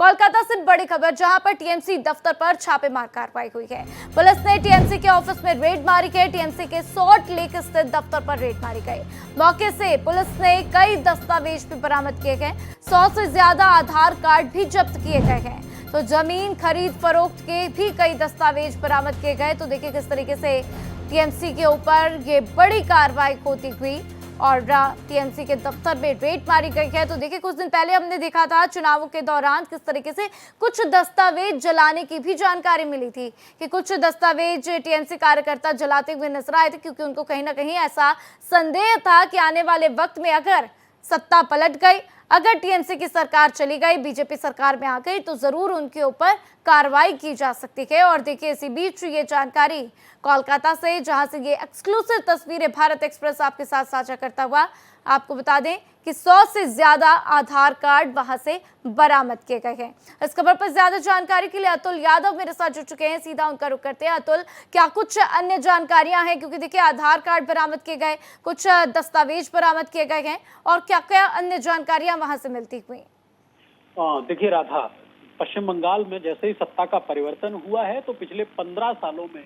कोलकाता से बड़ी खबर, जहां पर टीएमसी दफ्तर पर छापेमार कार्रवाई हुई है। पुलिस ने टीएमसी के ऑफिस में रेड मारी है। टीएमसी के सॉल्ट लेक स्थित दफ्तर पर रेड मारी गई। मौके से पुलिस ने कई दस्तावेज भी बरामद किए गए। 100 से ज्यादा आधार कार्ड भी जब्त किए गए हैं। तो जमीन खरीद फरोख्त के भी कई दस्तावेज बरामद किए गए। तो देखिए किस तरीके से टीएमसी के ऊपर ये बड़ी कार्रवाई होती हुई और टीएमसी के दफ्तर में रेड मारी गई है। तो देखिए कुछ दिन पहले हमने देखा था चुनावों के दौरान किस तरीके से कुछ दस्तावेज जलाने की भी जानकारी मिली थी कि कुछ दस्तावेज टीएमसी कार्यकर्ता जलाते हुए नजर आए थे, क्योंकि उनको कहीं ना कहीं ऐसा संदेह था कि आने वाले वक्त में अगर सत्ता पलट गई, अगर टीएमसी की सरकार चली गई, बीजेपी सरकार में आ गई, तो जरूर उनके ऊपर कार्रवाई की जा सकती है। और देखिए इसी बीच ये जानकारी कोलकाता से, जहां से ये एक्सक्लूसिव तस्वीरें भारत एक्सप्रेस आपके साथ साझा करता हुआ, आपको बता दें कि 100 से ज्यादा आधार कार्ड वहां से बरामद किए गए हैं। इस खबर पर ज्यादा जानकारी के लिए अतुल यादव मेरे साथ जुड़ चुके हैं। सीधा उनका रुख करते हैं। अतुल, क्या कुछ अन्य जानकारियां हैं? क्योंकि देखिए आधार कार्ड बरामद किए गए, कुछ दस्तावेज बरामद किए गए हैं, और क्या क्या अन्य जानकारियां वहां से मिलती हुई? देखिए राधा, पश्चिम बंगाल में जैसे ही सत्ता का परिवर्तन हुआ है, तो पिछले 15 सालों में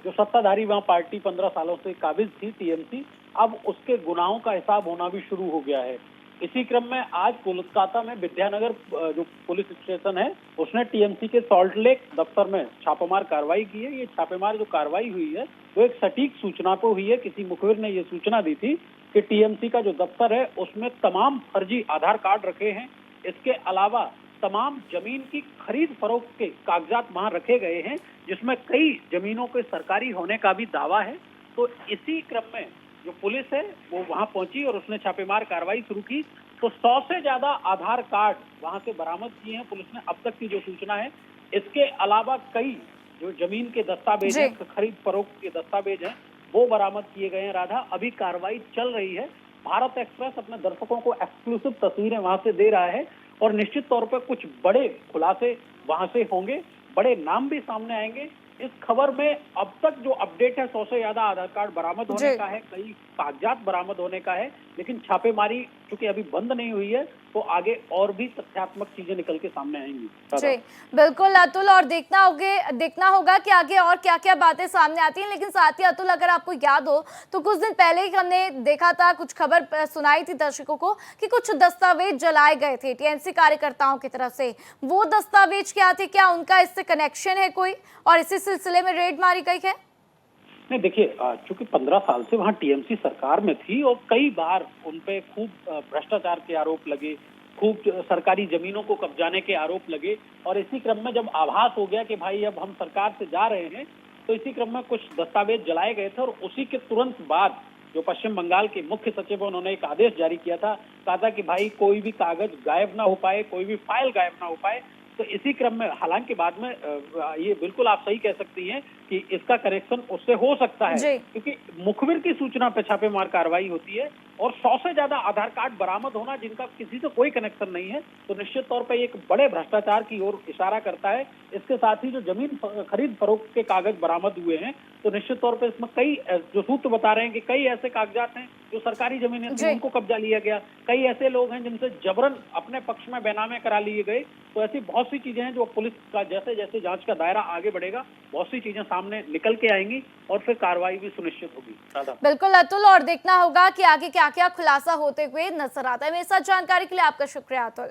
जो सत्ताधारी वहां पार्टी 15 सालों से काबिज थी टीएमसी, अब उसके गुनाहों का हिसाब होना भी शुरू हो गया है। इसी क्रम में आज कोलकाता में विद्यानगर जो पुलिस स्टेशन है, उसने टीएमसी के सॉल्ट लेक दफ्तर में छापेमार कार्रवाई की है। ये छापेमार जो कार्रवाई हुई है वो एक सटीक सूचना पर हुई है। किसी मुखबिर ने ये सूचना दी थी कि टीएमसी का जो दफ्तर है उसमें तमाम फर्जी आधार कार्ड रखे हैं। इसके अलावा तमाम जमीन की खरीद फरोख्त के कागजात वहां रखे गए हैं, जिसमें कई जमीनों के सरकारी होने का भी दावा है। तो इसी क्रम में जो पुलिस है वो वहां पहुंची और उसने छापेमार कार्रवाई शुरू की। तो 100 से ज्यादा आधार कार्ड वहां से बरामद किए हैं पुलिस ने, अब तक की जो सूचना है। इसके अलावा कई जो जमीन के दस्तावेज हैं, खरीद फरोख्त के दस्तावेज हैं, वो बरामद किए गए हैं। राधा, अभी कार्रवाई चल रही है। भारत एक्सप्रेस अपने दर्शकों को एक्सक्लूसिव तस्वीरें वहां से दे रहा है और निश्चित तौर पर कुछ बड़े खुलासे वहां से होंगे, बड़े नाम भी सामने आएंगे। इस खबर में अब तक जो अपडेट है, 100 से ज्यादा आधार कार्ड बरामद होने का है, कई कागजात बरामद होने का है, लेकिन छापेमारी चूंकि अभी बंद नहीं हुई है, तो आगे और भी तथ्यात्मक चीजें निकल के सामने आएंगी। जी बिल्कुल अतुल, और देखना होगा कि आगे और क्या क्या बातें सामने आती हैं। लेकिन साथ ही अतुल, अगर आपको याद हो तो कुछ दिन पहले ही हमने देखा था, कुछ खबर सुनाई थी दर्शकों को कि कुछ दस्तावेज जलाए गए थे टीएमसी कार्यकर्ताओं की तरफ से। वो दस्तावेज क्या थे? क्या उनका इससे कनेक्शन है कोई, और इसी सिलसिले में रेड मारी गई है? नहीं, देखिए, चूंकि 15 साल से वहां टीएमसी सरकार में थी और कई बार उनपे खूब भ्रष्टाचार के आरोप लगे, खूब सरकारी जमीनों को कब्जाने के आरोप लगे। और इसी क्रम में जब आभास हो गया कि भाई अब हम सरकार से जा रहे हैं, तो इसी क्रम में कुछ दस्तावेज जलाए गए थे। और उसी के तुरंत बाद जो पश्चिम बंगाल के मुख्य सचिव है, उन्होंने एक आदेश जारी किया था, कहा था कि भाई कोई भी कागज गायब ना हो पाए, कोई भी फाइल गायब ना हो पाए। तो इसी क्रम में, हालांकि बाद में ये बिल्कुल आप सही कह सकती हैं कि इसका कनेक्शन उससे हो सकता है, क्योंकि मुखबिर की सूचना पर छापेमार कार्रवाई होती है और 100 से ज्यादा आधार कार्ड बरामद होना जिनका किसी से कोई कनेक्शन नहीं है, तो निश्चित तौर पर एक बड़े भ्रष्टाचार की ओर इशारा करता है। इसके साथ ही जो जमीन खरीद फरोख्त के कागज बरामद हुए हैं, तो निश्चित तौर पर इसमें कई जो सूत्र बता रहे हैं कि कई ऐसे कागजात हैं जो सरकारी जमीनें थी उनको कब्जा लिया गया, कई ऐसे लोग हैं जिनसे जबरन अपने पक्ष में बैनामे करा लिए गए। तो ऐसी बहुत सी चीजें हैं जो पुलिस का जैसे जैसे जांच का दायरा आगे बढ़ेगा, बहुत सी चीजें सामने निकल के आएंगी और फिर कार्रवाई भी सुनिश्चित होगी। बिल्कुल अतुल, और देखना होगा कि आगे क्या क्या खुलासा होते हुए नजर आता है। मेरे साथ जानकारी के लिए आपका शुक्रिया अतुल।